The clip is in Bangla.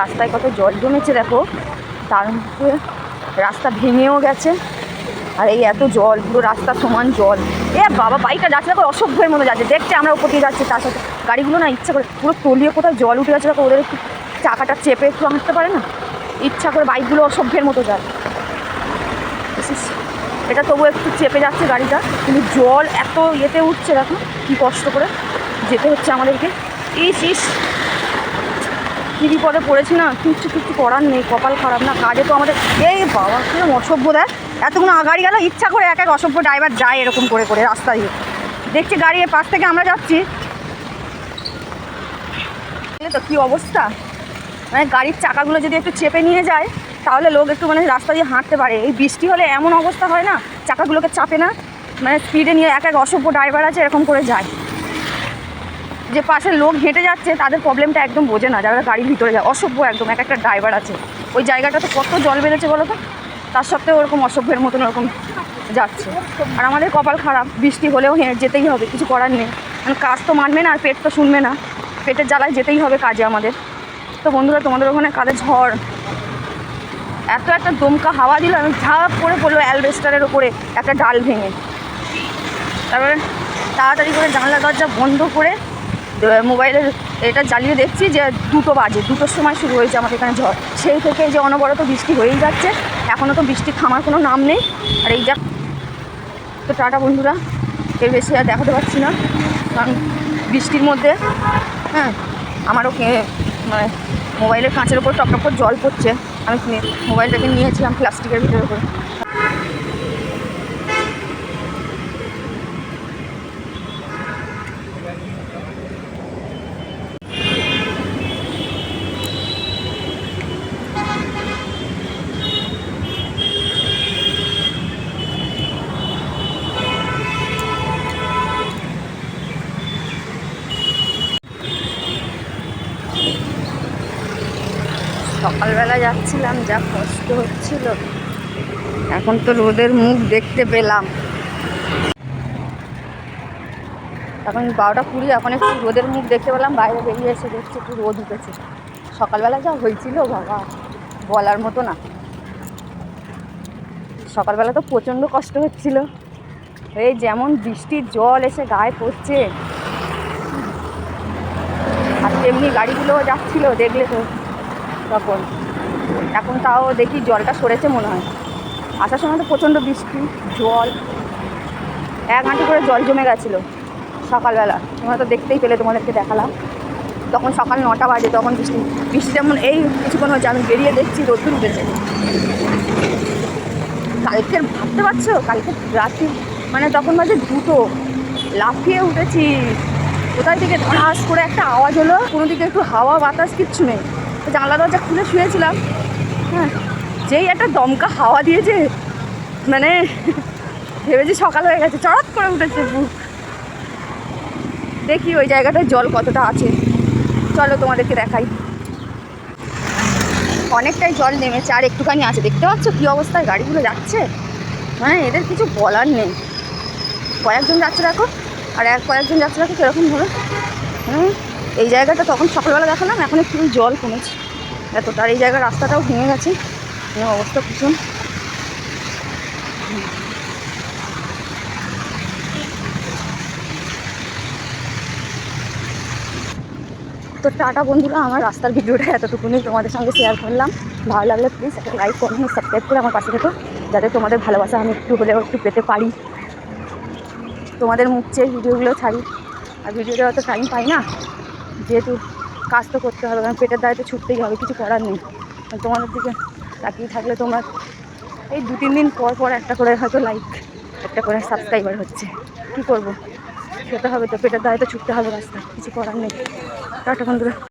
রাস্তায় কত জল জমেছে দেখো, তার মধ্যে রাস্তা ভেঙেও গেছে। আর এই এত জল, পুরো রাস্তা সমান জল। এ বাবা, বাইকটা যাচ্ছে দেখো, অসভ্যের মতো যাচ্ছে। দেখছে আমরা উপর দিয়ে যাচ্ছি, তার সাথে গাড়িগুলো না ইচ্ছা করে পুরো তলিয়ে কোথায় জল উঠে যাচ্ছে দেখো, ওদের একটু চাকাটা চেপে একটু হাঁটতে পারে না, ইচ্ছা করে বাইকগুলো অসভ্যের মতো যায়। এটা তবু একটু চেপে যাচ্ছে গাড়িটা, কিন্তু জল এত ইয়েতে উঠছে দেখো, কী কষ্ট করে যেতে হচ্ছে আমাদেরকে। ইস কী বিপদে পড়েছি না, কিচ্ছু করার নেই, কপাল খারাপ না। কাজে তো আমাদের এই বাবা কিরকম অসভ্য দেয়, এতগুলো গাড়ি গেল, ইচ্ছা করে এক অসভ্য ড্রাইভার যায় এরকম করে করে রাস্তা দিয়ে। দেখছি গাড়ির পাশ থেকে আমরা যাচ্ছি, তো কী অবস্থা, মানে গাড়ির চাকাগুলো যদি একটু চেপে নিয়ে যায় তাহলে লোক একটু মানে রাস্তা দিয়ে হাঁটতে পারে। এই বৃষ্টি হলে এমন অবস্থা হয় না, চাকাগুলোকে চাপে না, মানে স্পিডে নিয়ে এক অসভ্য ড্রাইভার আছে এরকম করে যায়। যে পাশে লোক হেঁটে যাচ্ছে তাদের প্রবলেমটা একদম বোঝে না, যারা গাড়ির ভিতরে যায় অসভ্য একদম এক একটা ড্রাইভার আছে। ওই জায়গাটাতে কত জল বেড়েছে বলো তো, তার সত্ত্বেও ওরকম অসভ্যের মতন ওরকম যাচ্ছে। আর আমাদের কপাল খারাপ, বৃষ্টি হলেও যেতেই হবে, কিছু করার নেই, কারণ কাজ তো মানবে না আর পেট তো শুনবে না, পেটের জ্বালায় যেতেই হবে কাজে আমাদের। তো বন্ধুরা, তোমাদের ওখানে কালে ঝড়, এত একটা দমকা হাওয়া দিল, আমি ঝাঁপ করে পড়লো অ্যালবেস্টারের ওপরে একটা ডাল ভেঙে। তারপরে তাড়াতাড়ি করে জানলা দরজা বন্ধ করে মোবাইলের এটা জ্বালিয়ে দেখছি যে 2টো বাজে, 2টোর সময় শুরু হয়েছে আমাদের এখানে ঝড়। সেই থেকে যে অনবরত বৃষ্টি হয়েই যাচ্ছে, এখনও তো বৃষ্টি থামার কোনো নাম নেই। আর এই যা, তো টাটা বন্ধুরা, এর বেশি আর দেখাতে পারছি না, কারণ বৃষ্টির মধ্যে আমারও মানে মোবাইলের কাঁচের ওপর টপ টপ করে জল পড়ছে। আমি মোবাইলটাকে নিয়েছিলাম প্লাস্টিকের ভিতরে করে। সকালবেলা যাচ্ছিলাম, যা কষ্ট হচ্ছিল, এখন তো রোদের মুখ দেখতে পেলাম। এখন 12টা 20, এখন একটু রোদের মুখ দেখতে পেলাম, বাইরে বেরিয়ে এসে দেখছি একটু রোদ উঠেছে। সকালবেলা যা হয়েছিল বাবা, বলার মতো না। সকালবেলা তো প্রচণ্ড কষ্ট হচ্ছিল, এই যেমন বৃষ্টির জল এসে গায়ে পড়ছে, আর তেমনি গাড়িগুলোও যাচ্ছিল দেখলে তো তখন। এখন তাও দেখি জলটা সরেছে মনে হয়, আসার সময় তো প্রচণ্ড বৃষ্টি, জল 1 হাঁটু করে জল জমে গেছিলো সকালবেলা। তোমরা তো দেখতেই পেলে, তোমাদেরকে দেখালাম। তখন সকাল 9টা বাজে, তখন বৃষ্টি যেমন এই কিছুক্ষণ হচ্ছে, আমি বেরিয়ে দেখছি রোদ্দুর উঠেছে। কালকের ভাবতে পারছো, কালকে রাত্রি মানে তখন বাজে 2টো, লাফিয়ে উঠেছি। কোথায় থেকে ধরাস করে একটা আওয়াজ হলো, কোনো দিকে একটু হাওয়া বাতাস কিচ্ছু নেই। তো জানলা দরজা খুলে শুয়েছিলাম, যেই একটা দমকা হাওয়া দিয়েছে, মানে ভেবেছি সকাল হয়ে গেছে, চড়াত করে উঠেছে বুক। দেখি ওই জায়গাটায় জল কতটা আছে, চলো তোমাদেরকে দেখাই। অনেকটাই জল নেমেছে, আর একটুখানি আছে। দেখতে পাচ্ছ কী অবস্থায় গাড়িগুলো যাচ্ছে, মানে এদের কিছু বলার নেই। কয়েকজন যাচ্ছে দেখো, আর কয়েকজন যাচ্ছে দেখো কীরকমভাবে। এই জায়গাটা তখন সকালবেলা দেখালাম, এখন একটু জল কমেছে এতটা। আর এই জায়গার রাস্তাটাও ভেঙে গেছে, অবস্থা ভীষণ। তো টাটা বন্ধুরা, আমার রাস্তার ভিডিওটা এতটুকুনি তোমাদের সঙ্গে শেয়ার করলাম। ভালো লাগলে প্লিজ একটা লাইক করুন, সাবস্ক্রাইব করে আমার পাশে থেকো, যাতে তোমাদের ভালোবাসা আমি একটু হলেও একটু পেতে পারি। তোমাদের মুখ চেয়ে ভিডিওগুলো ছাড়ি, আর ভিডিওটা অত টাইম পাই না, যেহেতু কাজ তো করতে হবে, কারণ পেটের দায়ে তো ছুটতেই হবে, কিছু করার নেই। তোমাদের দিকে তাকিয়ে থাকলে তোমরা এই 2-3 দিন পর পর একটা করে হয়তো লাইক, একটা করে সাবস্ক্রাইবার হচ্ছে। কী করবো, খেতে হবে তো, পেটের দায়ে তো ছুটতে হবে রাস্তায়, কিছু করার নেই। টাটা বন্ধুরা।